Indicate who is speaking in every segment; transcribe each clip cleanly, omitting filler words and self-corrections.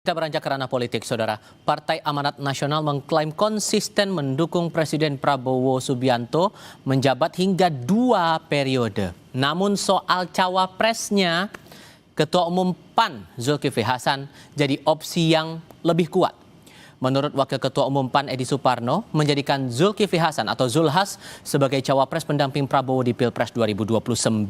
Speaker 1: Kita beranjak ke ranah politik, Saudara. Partai Amanat Nasional mengklaim konsisten mendukung Presiden Prabowo Subianto menjabat hingga 2 periode. Namun soal cawapresnya, Ketua Umum PAN Zulkifli Hasan jadi opsi yang lebih kuat. Menurut Wakil Ketua Umum PAN Edi Suparno, menjadikan Zulkifli Hasan atau Zulhas sebagai cawapres pendamping Prabowo di Pilpres 2029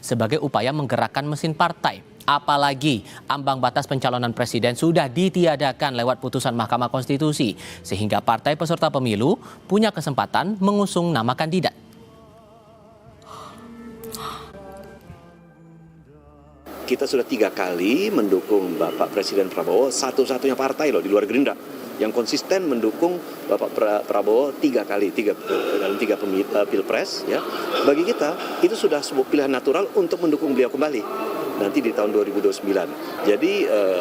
Speaker 1: sebagai upaya menggerakkan mesin partai. Apalagi ambang batas pencalonan presiden sudah ditiadakan lewat putusan Mahkamah Konstitusi, sehingga partai peserta pemilu punya kesempatan mengusung nama kandidat.
Speaker 2: Kita sudah 3 kali mendukung Bapak Presiden Prabowo, satu-satunya partai loh di luar Gerindra yang konsisten mendukung Bapak Prabowo 3 kali dalam 3 pilpres. Ya, bagi kita itu sudah sebuah pilihan natural untuk mendukung beliau kembali nanti di tahun 2029. Jadi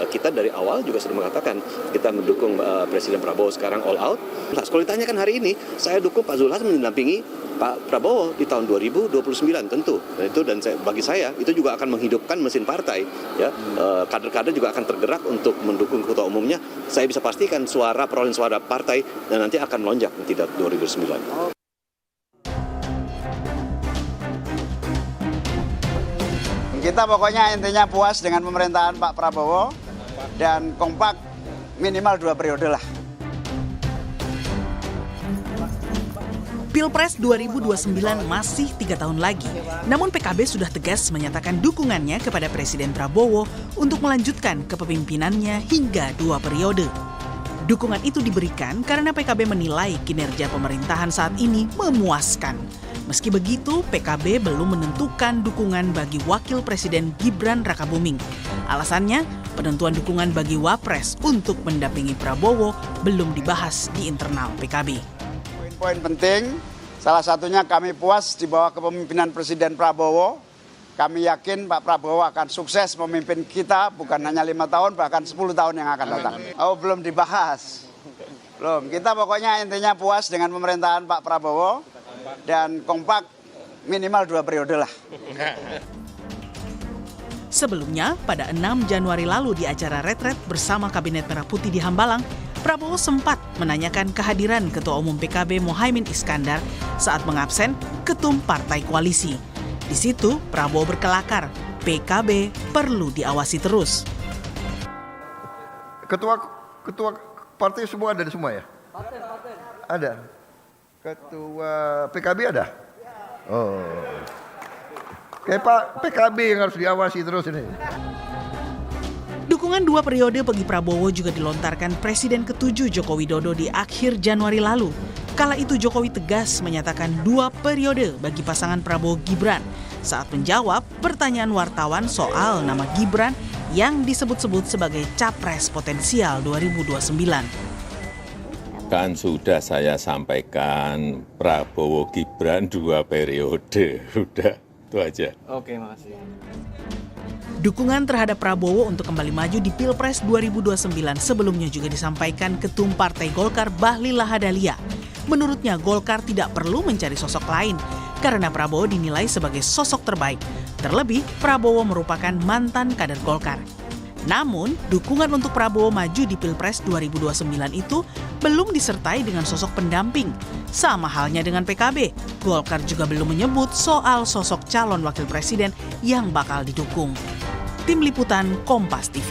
Speaker 2: kita dari awal juga sudah mengatakan kita mendukung Presiden Prabowo sekarang all out. Nah, kalau ditanyakan hari ini, saya dukung Pak Zulhas mendampingi Pak Prabowo di tahun 2029 tentu. Dan bagi saya itu juga akan menghidupkan mesin partai. Ya, kader-kader juga akan tergerak untuk mendukung ketua umumnya. Saya bisa pastikan perolehan suara partai dan nanti akan melonjak di 2009.
Speaker 3: Kita pokoknya intinya puas dengan pemerintahan Pak Prabowo dan kompak minimal 2 periode lah.
Speaker 4: Pilpres 2029 masih 3 tahun lagi, namun PKB sudah tegas menyatakan dukungannya kepada Presiden Prabowo untuk melanjutkan kepemimpinannya hingga 2 periode. Dukungan itu diberikan karena PKB menilai kinerja pemerintahan saat ini memuaskan. Meski begitu, PKB belum menentukan dukungan bagi Wakil Presiden Gibran Rakabuming. Alasannya, penentuan dukungan bagi Wapres untuk mendampingi Prabowo belum dibahas di internal PKB.
Speaker 3: Poin-poin penting, salah satunya kami puas di bawah kepemimpinan Presiden Prabowo. Kami yakin Pak Prabowo akan sukses memimpin kita bukan hanya 5 tahun, bahkan 10 tahun yang akan datang. Oh, belum dibahas. Belum. Kita pokoknya intinya puas dengan pemerintahan Pak Prabowo dan kompak minimal 2 periode lah.
Speaker 4: Sebelumnya, pada 6 Januari lalu di acara retret bersama Kabinet Merah Putih di Hambalang, Prabowo sempat menanyakan kehadiran Ketua Umum PKB Muhaimin Iskandar saat mengabsen ketum partai koalisi. Di situ, Prabowo berkelakar, PKB perlu diawasi terus.
Speaker 5: Ketua partai semua ada semua ya? Ada. Ketua PKB ada? Oh. Kayak Pak PKB yang harus diawasi terus ini.
Speaker 4: Dukungan 2 periode bagi Prabowo juga dilontarkan Presiden ke-7 Joko Widodo di akhir Januari lalu. Kala itu Jokowi tegas menyatakan 2 periode bagi pasangan Prabowo Gibran saat menjawab pertanyaan wartawan soal nama Gibran yang disebut-sebut sebagai capres potensial 2029.
Speaker 6: Kan sudah saya sampaikan Prabowo Gibran 2 periode. Udah, itu aja.
Speaker 1: Oke, makasih.
Speaker 4: Dukungan terhadap Prabowo untuk kembali maju di Pilpres 2029 sebelumnya juga disampaikan Ketum Partai Golkar Bahlil Lahadalia. Menurutnya Golkar tidak perlu mencari sosok lain karena Prabowo dinilai sebagai sosok terbaik. Terlebih, Prabowo merupakan mantan kader Golkar. Namun, dukungan untuk Prabowo maju di Pilpres 2029 itu belum disertai dengan sosok pendamping. Sama halnya dengan PKB, Golkar juga belum menyebut soal sosok calon wakil presiden yang bakal didukung. Tim Liputan Kompas TV.